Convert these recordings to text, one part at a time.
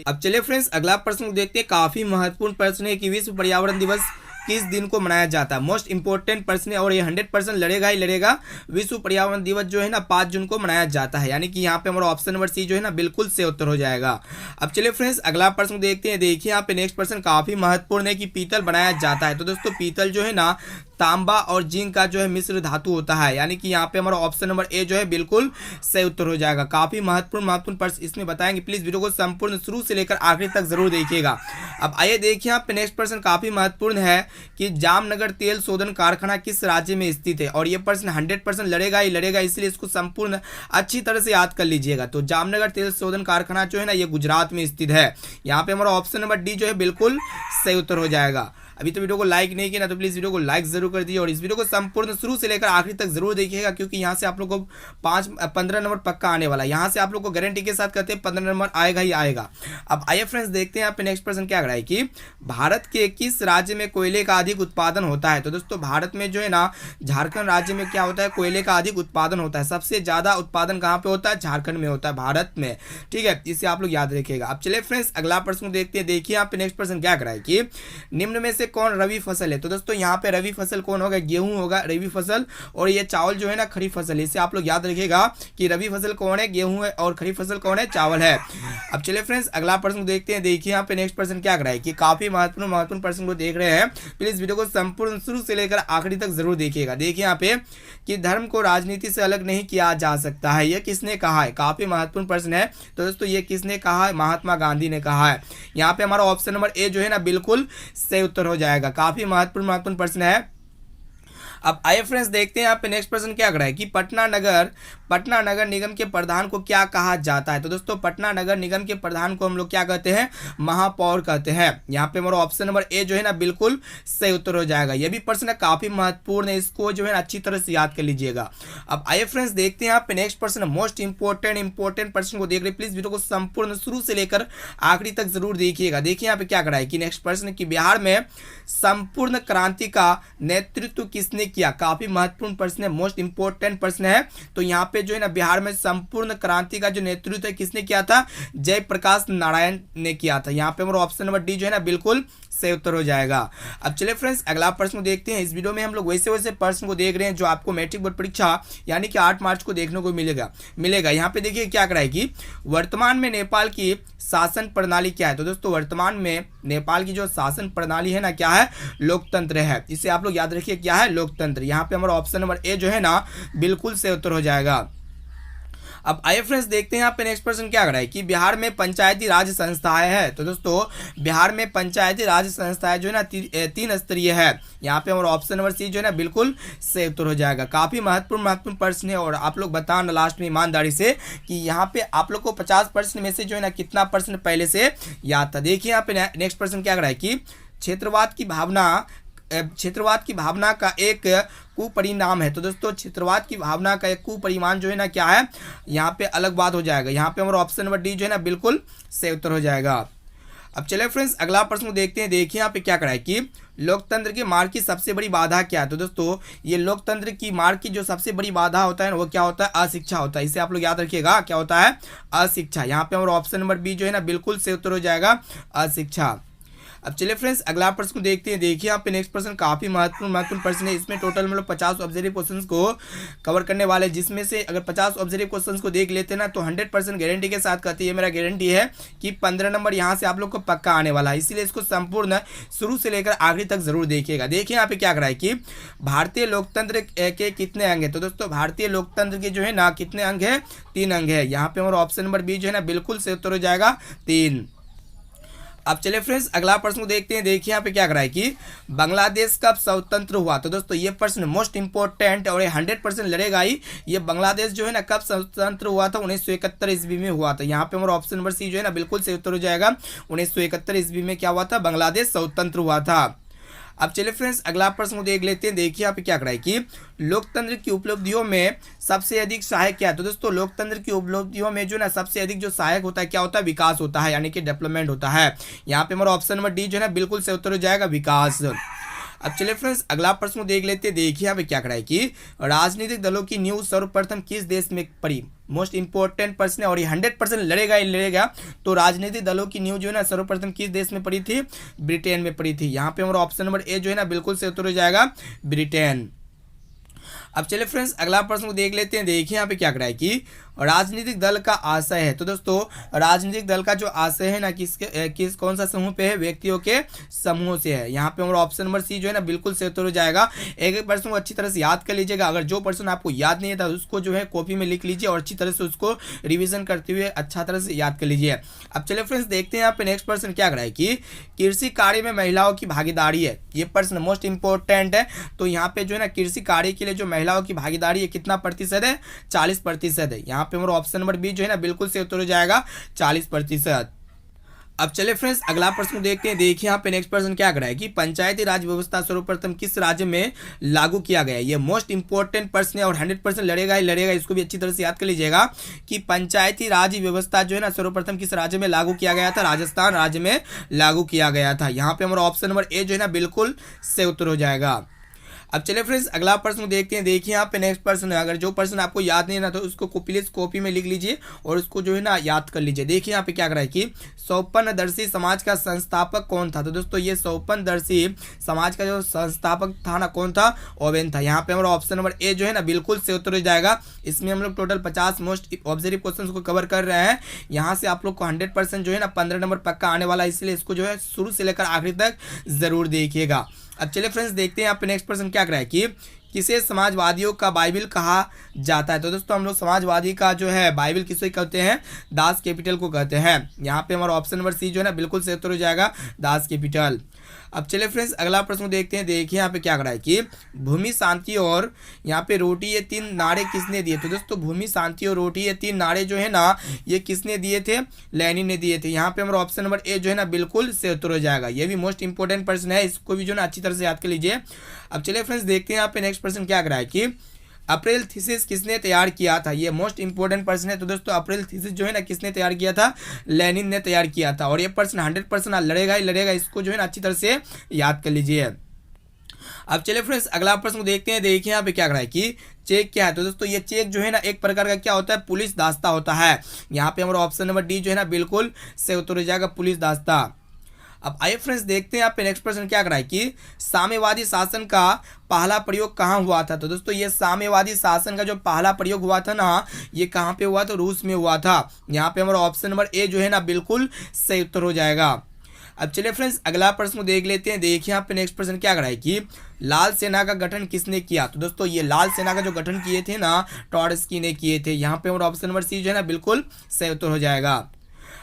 अब चलिए फ्रेंड्स, अगला प्रश्न को देखते हैं। काफी महत्वपूर्ण प्रश्न है कि विश्व पर्यावरण दिवस किस दिन को मनाया जाता है। मोस्ट इंपोर्टेंट प्रश्न है और ये 100% लड़ेगा ही लड़ेगा। विश्व पर्यावरण दिवस जो है ना 5 जून को मनाया जाता है, यानी कि यहाँ पे हमारा ऑप्शन नंबर सी जो है ना बिल्कुल से उत्तर हो जाएगा। अब चलिए फ्रेंड्स, अगला प्रश्न देखते हैं। देखिए यहाँ पे नेक्स्ट प्रश्न काफी महत्वपूर्ण है कि पीतल बनाया जाता है। तो दोस्तों पीतल जो है ना तांबा और जिंक का जो है मिश्र धातु होता है, यानी कि यहाँ पे हमारा ऑप्शन नंबर ए जो है बिल्कुल सही उत्तर हो जाएगा। काफी महत्वपूर्ण प्रश्न इसमें बताएंगे, प्लीज वीडियो को संपूर्ण शुरू से लेकर आखिरी तक जरूर देखिएगा। अब आइए देखिए यहाँ पे नेक्स्ट प्रश्न काफी महत्वपूर्ण है कि जामनगर तेल शोधन कारखाना किस राज्य में स्थित है। और ये प्रश्न 100% लड़ेगा ही लड़ेगा, इसलिए इसको संपूर्ण अच्छी तरह से याद कर लीजिएगा। तो जामनगर तेल शोधन कारखाना जो है ना ये गुजरात में स्थित है। यहाँ पे हमारा ऑप्शन नंबर डी जो है बिल्कुल सही उत्तर हो जाएगा। अभी तो वीडियो को लाइक नहीं किया ना, तो प्लीज़ वीडियो को लाइक जरूर कर दीजिए और इस वीडियो को संपूर्ण शुरू से लेकर आखिरी तक जरूर देखिएगा, क्योंकि यहाँ से आप लोग को 15 नंबर पक्का आने वाला है। यहाँ से आप लोग को गारंटी के साथ कहते हैं 15 नंबर आएगा ही आएगा। अब आइए फ्रेंड्स देखते हैं यहाँ पे नेक्स्ट प्रश्न क्या है कि भारत के किस राज्य में कोयले का अधिक उत्पादन होता है। तो दोस्तों भारत में जो है ना झारखंड राज्य में क्या होता है, कोयले का अधिक उत्पादन होता है। सबसे ज्यादा उत्पादन कहाँ पे होता है, झारखंड में होता है, भारत में। ठीक है, इसे आप लोग याद रखिएगा। अब चलिए फ्रेंड्स अगला प्रश्न देखते हैं। देखिए यहाँ पे नेक्स्ट प्रश्न क्या है कि निम्न में से कौन रबी फसल है। तो दोस्तों यहाँ पे रबी फसल कौन होगा, गेहूं होगा रबी फसल, और ये चावल जो है ना खरीफ फसल है। इसे आप लोग याद रखिएगा कि रबी फसल कौन है, गेहूं है, और खरीफ फसल कौन है, चावल है। अब चलिए फ्रेंड्स अगला प्रश्न देखते हैं। देखिए यहाँ पे नेक्स्ट प्रश्न क्या है कि काफी महत्वपूर्ण प्रश्न को देख रहे हैं, प्लीज वीडियो को संपूर्ण शुरू से लेकर आखिरी तक जरूर देखिएगा। देखिए यहाँ पे कि धर्म को राजनीति से अलग नहीं किया जा सकता है, यह किसने कहा है। काफी महत्वपूर्ण प्रश्न है। तो दोस्तों ये किसने कहा है, महात्मा गांधी ने कहा है। यहाँ पे हमारा ऑप्शन नंबर ए जो है ना बिल्कुल सही उत्तर हो जाएगा। काफी महत्वपूर्ण प्रश्न है। अब आइए फ्रेंड्स देखते हैं यहाँ पे नेक्स्ट प्रश्न क्या है कि पटना नगर निगम के प्रधान को क्या कहा जाता है। तो दोस्तों पटना नगर निगम के प्रधान को हम लोग क्या कहते हैं, महापौर कहते हैं। यहाँ पे हमारा ऑप्शन नंबर ए जो है ना बिल्कुल सही उत्तर हो जाएगा। यह भी प्रश्न काफी महत्वपूर्ण है, इसको जो है ना अच्छी तरह से याद कर लीजिएगा। अब आइए फ्रेंड्स देखते हैं यहाँ पे नेक्स्ट प्रश्न, मोस्ट इंपोर्टेंट प्रश्न को देख रहे, प्लीज वीडियो को संपूर्ण शुरू से लेकर आखिरी तक जरूर देखिएगा। देखिए यहाँ पे क्या है कि नेक्स्ट प्रश्न की बिहार में संपूर्ण क्रांति का नेतृत्व किसने किया। काफी महत्वपूर्ण प्रश्न है, मोस्ट इंपोर्टेंट प्रश्न है। तो यहाँ पे जो है ना बिहार में संपूर्ण क्रांति का जो नेतृत्व है किसने किया था, जयप्रकाश नारायण ने किया था। यहाँ पे हमारा ऑप्शन नंबर डी जो है ना बिल्कुल सही उत्तर हो जाएगा। अब चलिए फ्रेंड्स अगला प्रश्न देखते हैं। इस वीडियो में हम लोग वैसे प्रश्न को देख रहे हैं जो आपको मैट्रिक बोर्ड परीक्षा यानी कि 8 मार्च को देखने को मिलेगा। यहाँ पे देखिए क्या है कि वर्तमान में नेपाल की शासन प्रणाली क्या है। तो दोस्तों वर्तमान में नेपाल की जो शासन प्रणाली है ना क्या है, लोकतंत्र है। इसे आप लोग याद रखिए क्या है, लोकतंत्र। यहाँ पे हमारा ऑप्शन नंबर ए जो है ना बिल्कुल सही उत्तर हो जाएगा। अब आइए फ्रेंड्स देखते हैं यहाँ पे नेक्स्ट प्रश्न क्या है कि बिहार में पंचायती राज संस्थाएं है। तो दोस्तों बिहार में पंचायती राज संस्थाएं जो है ना 3 स्तरीय है। यहाँ पे हमारा ऑप्शन नंबर सी जो है ना बिल्कुल सही उत्तर हो जाएगा। काफी महत्वपूर्ण प्रश्न है और आप लोग बताना लास्ट में ईमानदारी से कि यहाँ पे आप लोग को 50 प्रश्न में से जो है ना कितना प्रश्न पहले से याद था। देखिए यहाँ पे नेक्स्ट प्रश्न क्या है कि क्षेत्रवाद की भावना का एक कुपरिणाम है। तो दोस्तों क्षेत्रवाद की भावना का एक कुपरिणाम जो है ना क्या है, यहाँ पे अलग बात हो जाएगा। यहाँ पे हमारा ऑप्शन नंबर डी जो है ना बिल्कुल सही उत्तर हो जाएगा। अब चलिए फ्रेंड्स अगला प्रश्न देखते हैं। देखिए यहाँ पे क्या है कि लोकतंत्र के मार्ग की सबसे बड़ी बाधा क्या है। तो दोस्तों ये लोकतंत्र की मार्ग की जो सबसे बड़ी बाधा होता है वो क्या होता है, अशिक्षा होता है। इसे आप लोग याद रखिएगा क्या होता है, अशिक्षा। यहाँ पे हमारा ऑप्शन नंबर बी जो है ना बिल्कुल सही उत्तर हो जाएगा, अशिक्षा। अब चलिए फ्रेंड्स अगला प्रश्न को देखते हैं। देखिए यहाँ पे नेक्स्ट प्रश्न काफी महत्वपूर्ण प्रश्न है। इसमें टोटल हम लोग 50 ऑब्जर्वेटिव क्वेश्चंस को कवर करने वाले, जिसमें से अगर 50 ऑब्जर्वेटिव क्वेश्चंस को देख लेते हैं ना तो 100% गारंटी के साथ कहती है, मेरा गारंटी है कि 15 नंबर यहाँ से आप लोग को पक्का आने वाला है। इसीलिए इसको संपूर्ण शुरू से लेकर आखिरी तक जरूर देखिएगा। देखिए यहाँ पे क्या है कि भारतीय लोकतंत्र के कितने अंग है। तो दोस्तों भारतीय लोकतंत्र के जो है ना कितने अंग है, 3 अंग है। यहाँ पे हमारा ऑप्शन नंबर बी जो है ना बिल्कुल सही उत्तर हो जाएगा, 3। अब चलिए फ्रेंड्स अगला प्रश्न को देखते हैं। देखिए यहाँ पे क्या है कि बांग्लादेश कब स्वतंत्र हुआ। तो दोस्तों ये प्रश्न मोस्ट इंपोर्टेंट और 100% लड़ेगा ही। ये बांग्लादेश जो है ना कब स्वतंत्र हुआ था, 1971 ईस्वी में हुआ था। यहाँ पे हमारा ऑप्शन नंबर सी जो है ना बिल्कुल सही उत्तर हो जाएगा। 1971 ईस्वी में क्या हुआ था, बांग्लादेश स्वतंत्र हुआ था। अब चलिए फ्रेंड्स अगला प्रश्न को देख लेते हैं। देखिए यहाँ पे क्या है कि लोकतंत्र की उपलब्धियों में सबसे अधिक सहायक क्या है। तो दोस्तों लोकतंत्र की उपलब्धियों में जो ना सबसे अधिक जो सहायक होता है क्या होता है, विकास होता है, यानी कि डेवलपमेंट होता है। यहाँ पे हमारा ऑप्शन नंबर डी जो है ना बिल्कुल सही उत्तर हो जाएगा, विकास। अब चलिए फ्रेंड्स अगला प्रश्न देख लेते हैं। देखिए यहाँ पे क्या करा है कि राजनीतिक दलों की न्यूज सर्वप्रथम किस देश में पड़ी। मोस्ट इंपॉर्टेंट प्रश्न है और ये 100% लड़ेगा ही लड़ेगा। तो राजनीतिक दलों की न्यूज जो है ना सर्वप्रथम किस देश में पड़ी थी, ब्रिटेन में पड़ी थी। यहाँ पे हमारा ऑप्शन नंबर ए जो है ना बिल्कुल से उत्तर हो जाएगा ब्रिटेन। अब चलिए फ्रेंड्स अगला प्रश्न देख लेते हैं। देखिए यहाँ पे क्या करा है कि राजनीतिक दल का आशय है। तो दोस्तों राजनीतिक दल का जो आशय है ना किस कौन सा समूह पे है, व्यक्तियों के समूह से है। यहाँ पे हमारा ऑप्शन नंबर सी जो है ना बिल्कुल से उत्तर हो जाएगा। एक एक प्रश्न को अच्छी तरह से याद कर लीजिएगा। अगर जो प्रश्न आपको याद नहीं था उसको जो है कॉपी में लिख लीजिए और अच्छी तरह से उसको रिविजन करते हुए अच्छा तरह से याद कर लीजिए। अब चलिए फ्रेंड्स देखते हैं यहाँ पे नेक्स्ट प्रश्न क्या करा है कि कृषि कार्य में महिलाओं की भागीदारी है। ये प्रश्न मोस्ट इंपॉर्टेंट है। तो यहाँ पे जो है ना कृषि कार्य के लिए जो महिलाओं की भागीदारी है कितना प्रतिशत है, 40% है। यहाँ पे हमारा ऑप्शन नंबर बी जो है ना बिल्कुल से उत्तर हो जाएगा 40%। अब चले फ्रेंड्स अगला प्रश्न देखते हैं। देखिए यहाँ पे नेक्स्ट प्रश्न क्या कर रहा है कि पंचायती राज व्यवस्था सर्वप्रथम किस राज्य में लागू किया गया। ये मोस्ट इंपॉर्टेंट प्रश्न है और 100% लड़ेगा ही लड़ेगा। इसको भी अच्छी तरह से याद कर लीजिएगा कि पंचायती राज व्यवस्था जो है ना सर्वप्रथम किस राज्य में लागू किया गया था, राजस्थान राज्य में लागू किया गया था। यहाँ पे हमारा ऑप्शन नंबर ए जो है ना बिल्कुल से उत्तर हो जाएगा। अब चलिए फ्रेंड्स अगला प्रश्न देखते हैं। देखिए यहाँ पे नेक्स्ट प्रश्न है। अगर जो प्रश्न आपको याद नहीं है ना तो उसको प्लीज कॉपी में लिख लीजिए और उसको जो है ना याद कर लीजिए। देखिए यहाँ पे क्या कर रहा है कि सौपनदर्शी समाज का संस्थापक कौन था। तो दोस्तों ये सौपनदर्शी समाज का जो संस्थापक था ना कौन था, ओवेन था। यहाँ पे हमारा ऑप्शन नंबर ए जो है ना बिल्कुल से उत्तर हो जाएगा। इसमें हम लोग टोटल 50 मोस्ट ऑब्जर्व क्वेश्चन को कवर कर रहे हैं। यहाँ से आप लोग को 100% जो है ना 15 नंबर पक्का आने वाला है, इसलिए इसको जो है शुरू से लेकर आखिरी तक जरूर देखिएगा। अब चलिए फ्रेंड्स देखते हैं यहाँ पे नेक्स्ट प्रश्न क्या कर रहा है कि किसे समाजवादियों का बाइबिल कहा जाता है। तो दोस्तों हम लोग समाजवादी का जो है बाइबिल किसे कहते हैं, दास कैपिटल को कहते हैं। यहाँ पे हमारा ऑप्शन नंबर सी जो है ना बिल्कुल से उत्तर हो जाएगा दास कैपिटल। अब चलिए फ्रेंड्स अगला प्रश्न देखते हैं। देखिए यहाँ पे क्या कर रहा है कि भूमि शांति और यहाँ पे रोटी ये 3 नारे किसने दिए। तो दोस्तों भूमि शांति और रोटी ये 3 नारे जो है ना ये किसने दिए थे, लेनिन ने दिए थे। यहाँ पे हमारा ऑप्शन नंबर ए जो है ना बिल्कुल से उत्तर हो जाएगा। ये भी मोस्ट इंपॉर्टेंट प्रश्न है, इसको भी जो है ना अच्छी तरह से याद कर लीजिए। अब चलिए फ्रेंड्स देखते हैं यहाँ पे नेक्स्ट प्रश्न क्या कर रहा है कि अप्रैल थीसिस किसने तैयार किया था। ये मोस्ट इंपॉर्टेंट प्रश्न है। तो दोस्तों अप्रैल थीसिस जो है ना किसने तैयार किया था, लेनिन ने तैयार किया था। और ये प्रश्न 100% लड़ेगा ही लड़ेगा, इसको जो है ना अच्छी तरह से याद कर लीजिए। अब चलिए फ्रेंड्स अगला प्रश्न देखते हैं। देखिए यहाँ पे क्या कर रहा है कि चेक क्या है। तो दोस्तों ये चेक जो है ना एक प्रकार का क्या होता है, पुलिस दास्ता होता है। यहाँ पे हमारा ऑप्शन नंबर डी जो है ना बिल्कुल से उत्तर हो जाएगा पुलिस दास्ता। अब आइए फ्रेंड्स देखते हैं यहाँ पे नेक्स्ट प्रश्न क्या कर रहा है कि साम्यवादी शासन का पहला प्रयोग कहाँ हुआ था। तो दोस्तों ये साम्यवादी शासन का जो पहला प्रयोग हुआ था ना ये कहाँ पे हुआ, तो रूस में हुआ था। यहाँ पे हमारा ऑप्शन नंबर ए जो है ना बिल्कुल सही उत्तर हो जाएगा। अब चलिए फ्रेंड्स अगला प्रश्न देख लेते हैं। देखिए यहाँ पे नेक्स्ट प्रश्न क्या कर रहा है कि लाल सेना का गठन किसने किया। तो दोस्तों ये लाल सेना का जो गठन किए थे ना ट्रॉट्स्की ने किए थे। यहाँ पे हमारा ऑप्शन नंबर सी जो है ना बिल्कुल सही उत्तर हो जाएगा।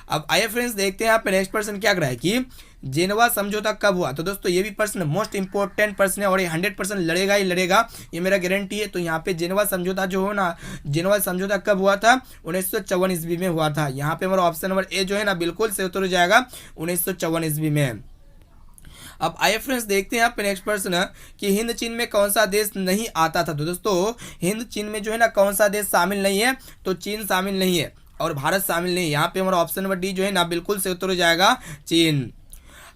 अब आइए फ्रेंड्स देखते हैं यहाँ पे नेक्स्ट प्रश्न क्या कर रहा है कि जेनेवा समझौता कब हुआ। तो दोस्तों ये भी प्रश्न मोस्ट इंपॉर्टेंट प्रश्न है और ये 100% लड़ेगा ही लड़ेगा, ये मेरा गारंटी है। तो यहाँ पे जेनेवा समझौता जो हो ना, जेनेवा समझौता कब हुआ था, 1954 ईस्वी में हुआ था। यहाँ पे हमारा ऑप्शन नंबर ए जो है ना बिल्कुल से उत्तर हो जाएगा 1954 ईस्वी में। अब आइए फ्रेंड्स देखते हैं यहाँ पे नेक्स्ट प्रश्न कि हिंद चीन में कौन सा देश नहीं आता था। तो दोस्तों हिंद चीन में जो है ना कौन सा देश शामिल नहीं है, तो चीन शामिल नहीं है और भारत शामिल नहीं है। यहाँ पे हमारा ऑप्शन नंबर डी जो है ना बिल्कुल से उत्तर हो जाएगा चीन।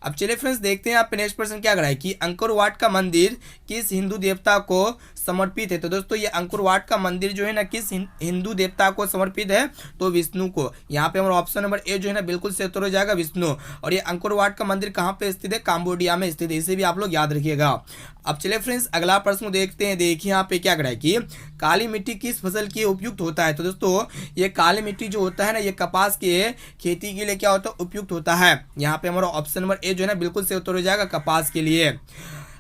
अब चलिए फ्रेंड्स देखते हैं यहाँ पे नेक्स्ट प्रश्न क्या कर रहा है कि अंकुर वाट का मंदिर किस हिंदू देवता को समर्पित है। तो दोस्तों ये अंकुर वाट का मंदिर जो है ना किस हिंदू देवता को समर्पित है, तो विष्णु को। यहाँ पे हमारा ऑप्शन नंबर ए जो है ना बिल्कुल से उत्तर हो जाएगा विष्णु। और ये अंकुर वाट का मंदिर कहाँ पे स्थित है, काम्बोडिया में स्थित है, इसे भी आप लोग याद रखिएगा। अब चलिए फ्रेंड्स अगला प्रश्न देखते हैं। देखिए यहाँ पे क्या कर रहा है कि काली मिट्टी किस फसल के उपयुक्त होता है। तो दोस्तों ये काली मिट्टी जो होता है ना ये कपास के खेती के लिए क्या होता है, उपयुक्त होता है। यहाँ पे हमारा ऑप्शन नंबर ए जो है ना बिल्कुल से उत्तर हो जाएगा कपास के लिए।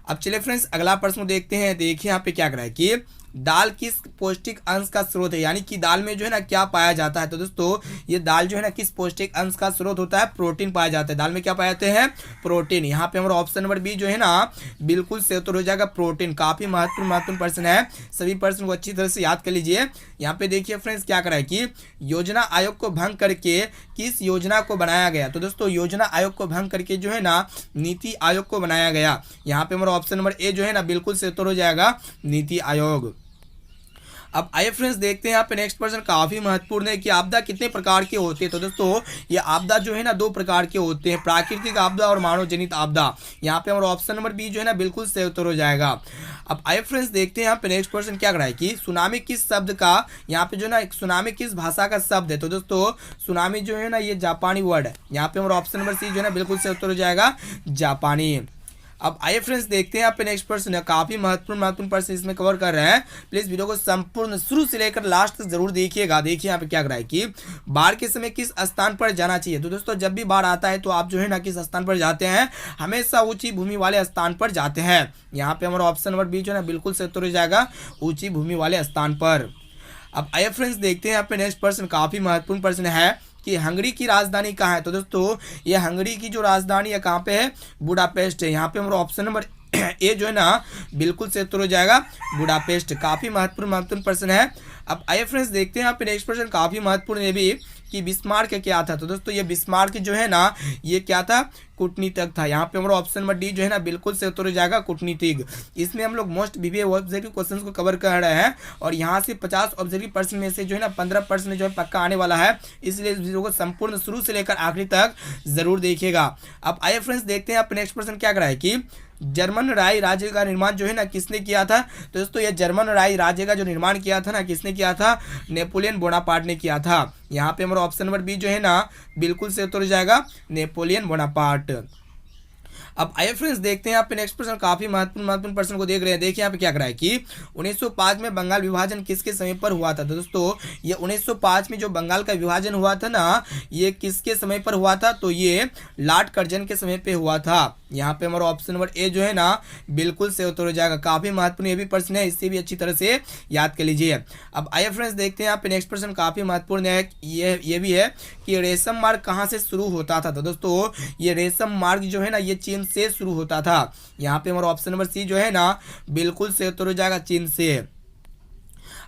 अब चलिए फ्रेंड्स अगला प्रश्न देखते हैं। देखिए यहाँ पे क्या कर रहा है कि दाल किस पौष्टिक अंश का स्रोत है, यानी कि दाल में जो है ना क्या पाया जाता है। तो दोस्तों ये दाल जो है ना किस पौष्टिक अंश का स्रोत होता है, प्रोटीन पाया जाता है। दाल में क्या पाए जाते हैं, प्रोटीन। यहाँ पे हमारा ऑप्शन नंबर बी जो है ना बिल्कुल से उत्तर हो जाएगा प्रोटीन। काफी महत्वपूर्ण प्रश्न है, सभी प्रश्न को अच्छी तरह से याद कर लीजिए। यहाँ पे देखिए फ्रेंड्स क्या करा है कि योजना आयोग को भंग करके किस योजना को बनाया गया। तो दोस्तों योजना आयोग को भंग करके जो है ना नीति आयोग को बनाया गया। यहाँ पे हमारा ऑप्शन नंबर ए जो है ना बिल्कुल से उत्तर हो जाएगा नीति आयोग। अब आइए फ्रेंड्स देखते हैं यहाँ पे नेक्स्ट प्रश्न काफी महत्वपूर्ण है कि आपदा कितने प्रकार के होते हैं। तो दोस्तों ये आपदा जो है ना दो प्रकार के होते हैं, प्राकृतिक आपदा और मानव जनित आपदा। यहाँ पे हमारा ऑप्शन नंबर बी जो है ना बिल्कुल सही उत्तर हो जाएगा। अब आइए फ्रेंड्स देखते हैं यहाँ पे नेक्स्ट क्वेश्चन क्या करा है कि सुनामी किस शब्द का, यहाँ पे जो है ना एक सुनामी किस भाषा का शब्द है। तो दोस्तों सुनामी जो है ना ये जापानी वर्ड है। यहाँ पे हमारा ऑप्शन नंबर सी जो है ना बिल्कुल सही उत्तर हो जाएगा, जापानी। अब आइए फ्रेंड्स देखते हैं यहाँ पे नेक्स्ट प्रश्न है, काफी महत्वपूर्ण प्रश्न इसमें कवर कर रहे हैं। प्लीज वीडियो को संपूर्ण शुरू से लेकर लास्ट तक जरूर देखिएगा। देखिए यहाँ पे क्या कर रहा है कि बाढ़ के समय किस स्थान पर जाना चाहिए। तो दोस्तों जब भी बाढ़ आता है तो आप जो है ना किस स्थान पर जाते हैं, हमेशा ऊंची भूमि वाले स्थान पर जाते हैं। यहाँ पे हमारा ऑप्शन नंबर बी जो है ना बिल्कुल सही उत्तर हो जाएगा, ऊंची भूमि वाले स्थान पर। अब आइए फ्रेंड्स देखते हैं यहाँ पे नेक्स्ट प्रश्न काफी महत्वपूर्ण प्रश्न है कि हंगरी की राजधानी कहाँ है। तो दोस्तों ये हंगरी की जो राजधानी है कहाँ पे है, बुडापेस्ट है। यहाँ पे हमारा ऑप्शन नंबर ए जो है ना बिल्कुल से उत्तर हो जाएगा, बुडापेस्ट। काफी महत्वपूर्ण प्रश्न है। अब आइए फ्रेंड्स देखते हैं यहाँ पे नेक्स्ट प्रश्न काफी महत्वपूर्ण है भी कि बिस्मार्क क्या था। तो दोस्तों ये बिस्मार्क जो है ना ये क्या था, कूटनीतिक था। यहाँ पे हमारा ऑप्शन नंबर डी जो है ना बिल्कुल से उत्तर हो जाएगा, कूटनीतिक। इसमें हम लोग मोस्ट वीवीआई ऑब्जेक्टिव क्वेश्चन को कवर कर रहे हैं और यहाँ से 50 ऑब्जेक्टिव प्रश्न में से जो है ना 15% जो है पक्का आने वाला है, इसलिए इस वीडियो को संपूर्ण शुरू से लेकर आखिरी तक जरूर देखिएगा। अब आइए फ्रेंड्स देखते हैं आप नेक्स्ट प्रश्न क्या करा है कि जर्मन राय राज्य का निर्माण जो है ना किसने किया था। तो दोस्तों ये जर्मन राय राज्य का जो निर्माण किया था ना किसने किया था, नेपोलियन बोनापार्ट ने किया था। यहाँ पे हमारा ऑप्शन नंबर बी जो है ना बिल्कुल से उत्तर हो जाएगा, नेपोलियन बोनापार्ट। अब आइए फ्रेंड्स देखते हैं यहाँ पे नेक्स्ट प्रश्न काफी महत्वपूर्ण प्रश्न को देख रहे हैं। देखिए यहाँ पे क्या करा है कि 1905 में बंगाल विभाजन किसके समय पर हुआ था। तो दोस्तों ये 1905 में जो बंगाल का विभाजन हुआ था ना ये किसके समय पर हुआ था, तो ये लॉर्ड कर्जन के समय पे हुआ था। यहाँ पे हमारा ऑप्शन नंबर ए जो है ना बिल्कुल से उत्तर हो जाएगा। काफी महत्वपूर्ण ये भी प्रश्न है, इससे भी अच्छी तरह से याद कर लीजिए। अब आइए फ्रेंड्स देखते हैं यहाँ पे नेक्स्ट प्रश्न काफी महत्वपूर्ण है, ये भी है कि रेशम मार्ग कहाँ से शुरू होता था। तो दोस्तों ये रेशम मार्ग जो है ना ये चीन से शुरू होता था। यहाँ पे हमारा ऑप्शन नंबर सी जो है ना बिल्कुल से उत्तर हो जाएगा, चीन से।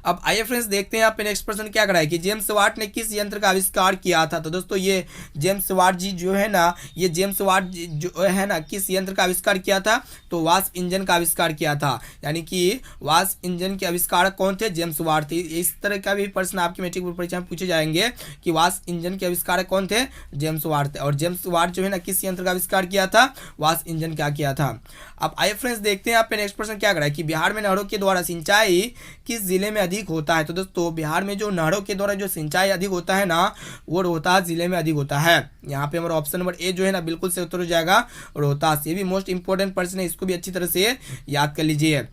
अब आइए फ्रेंड्स देखते हैं यहाँ पे नेक्स्ट प्रश्न क्या करा है कि जेम्स वाट ने किस यंत्र का आविष्कार किया था। तो दोस्तों ये जेम्स वाट जी जो है ना ये जेम्स वाट जो है ना किस यंत्र का आविष्कार किया था, तो वास्प इंजन का आविष्कार किया था। यानी कि वास्प इंजन के आविष्कारक कौन थे, जेम्स वाट थे। इस तरह का भी प्रश्न आपकी मैट्रिक परीक्षा में पूछे जाएंगे कि वास्प इंजन के आविष्कारक कौन थे, जेम्स वाट थे। और जेम्स वाट जो है ना किस यंत्र का आविष्कार किया था, वास्प इंजन का किया था। अब आइए फ्रेंड्स देखते हैं यहाँ पे नेक्स्ट प्रश्न क्या करा है कि बिहार में नहरों के द्वारा सिंचाई किस जिले में अधिक होता है। तो दोस्तों बिहार में जो नहरों के द्वारा जो सिंचाई अधिक होता है ना वो रोहतास जिले में अधिक होता है। यहाँ पे हमारा ऑप्शन नंबर ए जो है ना बिल्कुल से उत्तर हो जाएगा, रोहतास। ये भी मोस्ट इंपॉर्टेंट प्रश्न है, इसको भी अच्छी तरह से याद कर लीजिए।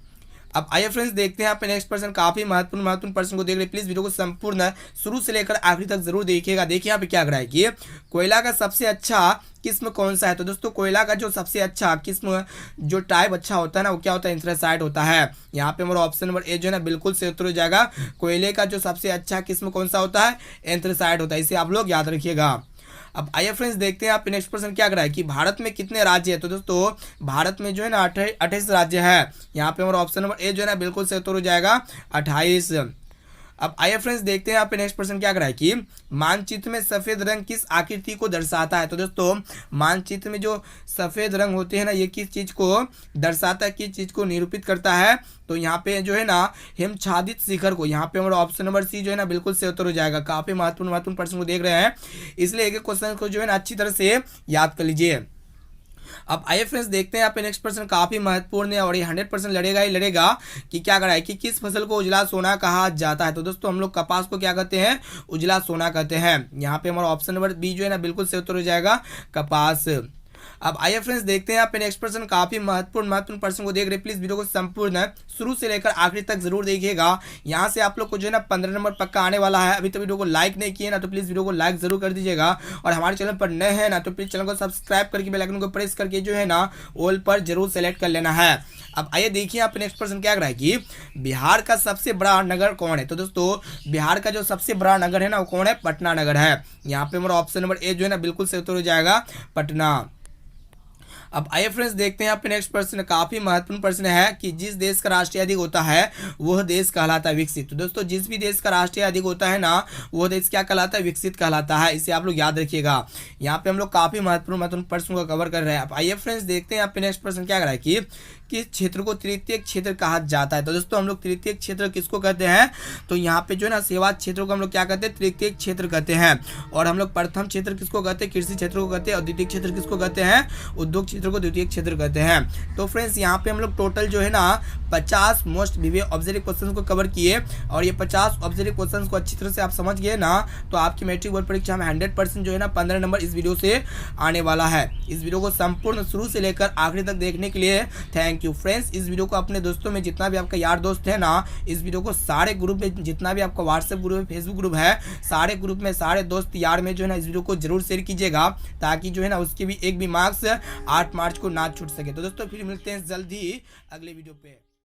अब आइए फ्रेंड्स देखते हैं यहाँ पे नेक्स्ट प्रश्न काफी महत्वपूर्ण प्रश्न को देख रहे हैं। प्लीज वीडियो को संपूर्ण शुरू से लेकर आखिरी तक जरूर देखिएगा। देखिए यहाँ पे क्या करा है कि कोयला का सबसे अच्छा किस्म कौन सा है। तो दोस्तों कोयला का जो सबसे अच्छा किस्म जो टाइप अच्छा होता है ना वो क्या होता है, एंथ्रेसाइट होता है। यहाँ पे हमारा ऑप्शन नंबर ए जो है ना बिल्कुल से उत्तर हो जाएगा, कोयले का जो सबसे अच्छा किस्म कौन सा होता है, एंथ्रेसाइट होता है। इसे आप लोग याद रखिएगा। अब आइए फ्रेंड्स देखते हैं आप नेक्स्ट प्रश्न क्या करा है कि भारत में कितने राज्य है। तो दोस्तों भारत में जो है ना 28 राज्य है। यहाँ पे हमारा ऑप्शन नंबर ए जो है ना बिल्कुल से उत्तर हो जाएगा, 28। अब आइए फ्रेंड्स देखते हैं यहाँ पे नेक्स्ट प्रश्न क्या करा है कि मानचित्र में सफेद रंग किस आकृति को दर्शाता है। तो दोस्तों मानचित्र में जो सफेद रंग होते हैं ना ये किस चीज को दर्शाता है, किस चीज को निरूपित करता है, तो यहाँ पे जो है ना हिमच्छादित शिखर को। यहाँ पे हमारा ऑप्शन नंबर सी जो है ना बिल्कुल से उत्तर हो जाएगा। काफी महत्वपूर्ण प्रश्न को देख रहे हैं, इसलिए एक क्वेश्चन को जो है ना अच्छी तरह से याद कर लीजिए। अब आइए फ्रेंड्स देखते हैं यहाँ पे नेक्स्ट प्रश्न काफी महत्वपूर्ण है और ये 100% लड़ेगा ही लड़ेगा कि क्या करा है कि किस फसल को उजला सोना कहा जाता है। तो दोस्तों हम लोग कपास को क्या कहते हैं, उजला सोना कहते हैं। यहाँ पे हमारा ऑप्शन नंबर बी जो है ना बिल्कुल से उत्तर हो जाएगा, कपास। अब आइए फ्रेंड्स देखते हैं यहाँ पे नेक्स्ट प्रश्न काफी महत्वपूर्ण प्रश्न को देख रहे हैं। प्लीज वीडियो को संपूर्ण शुरू से लेकर आखिरी तक जरूर देखिएगा। यहाँ से आप लोग को जो है ना 15 नंबर पक्का आने वाला है। अभी तो वीडियो को लाइक नहीं किए ना तो प्लीज वीडियो को लाइक जरूर कर दीजिएगा और हमारे चैनल पर नए हैं ना तो प्लीज चैनल को सब्सक्राइब करके बेल आइकन को प्रेस करके जो है ना ऑल पर जरूर सेलेक्ट कर लेना है। अब आइए देखिए यहाँ पे नेक्स्ट प्रश्न क्या कर रहा है कि बिहार का सबसे बड़ा नगर कौन है। तो दोस्तों बिहार का जो सबसे बड़ा नगर है ना वो कौन है, पटना नगर है। यहाँ पे हमारा ऑप्शन नंबर ए जो है ना बिल्कुल से उत्तर हो जाएगा, पटना। अब आइए फ्रेंड्स देखते हैं यहाँ पे नेक्स्ट प्रश्न काफी महत्वपूर्ण प्रश्न है कि जिस देश का राष्ट्रीय अधिक होता है वह देश कहलाता है विकसित। तो दोस्तों जिस भी देश का राष्ट्रीय अधिक होता है ना वह देश क्या कहलाता है, विकसित कहलाता है। इसे आप लोग याद रखिएगा। यहाँ पे हम लोग काफी महत्वपूर्ण प्रश्न को कवर कर रहे हैं। अब आइए फ्रेंड्स देखते हैं यहाँ पे नेक्स्ट प्रश्न क्या कर रहा है कि किस क्षेत्र को तृतीय क्षेत्र कहा जाता है? तो दोस्तों हम लोग तृतीय क्षेत्र किसको कहते हैं? तो यहाँ पे जो है ना सेवा क्षेत्रों को हम लोग क्या कहते हैं? तृतीय क्षेत्र कहते हैं। और हम लोग प्रथम क्षेत्र किसको कहते हैं? कृषि क्षेत्र को कहते हैं। और द्वितीय क्षेत्र किसको कहते हैं? उद्योग क्षेत्र को द्वितीय क्षेत्र कहते हैं। तो फ्रेंड्स यहाँ पे हम लोग टोटल जो है ना 50 मोस्ट विवियस ऑब्जेक्टिव क्वेश्चन को कवर किए। और ये 50 ऑब्जेक्टिव क्वेश्चन को अच्छी तरह से आप समझ गए ना, तो आपकी मैट्रिक बोर्ड परीक्षा में 100% जो है ना 15 नंबर इस वीडियो से आने वाला है। इस वीडियो को संपूर्ण शुरू से लेकर आखिरी तक देखने के लिए थैंक यू फ्रेंड्स। इस वीडियो को अपने दोस्तों में जितना भी आपका यार दोस्त है ना, इस वीडियो को सारे ग्रुप में, जितना भी आपका व्हाट्सएप ग्रुप है, फेसबुक ग्रुप है, सारे ग्रुप में, सारे दोस्त यार में जो है ना इस वीडियो को जरूर शेयर कीजिएगा, ताकि जो है ना उसके भी एक भी मार्क्स 8 मार्च को ना छूट सके। तो दोस्तों फिर मिलते हैं जल्दी अगले वीडियो पे।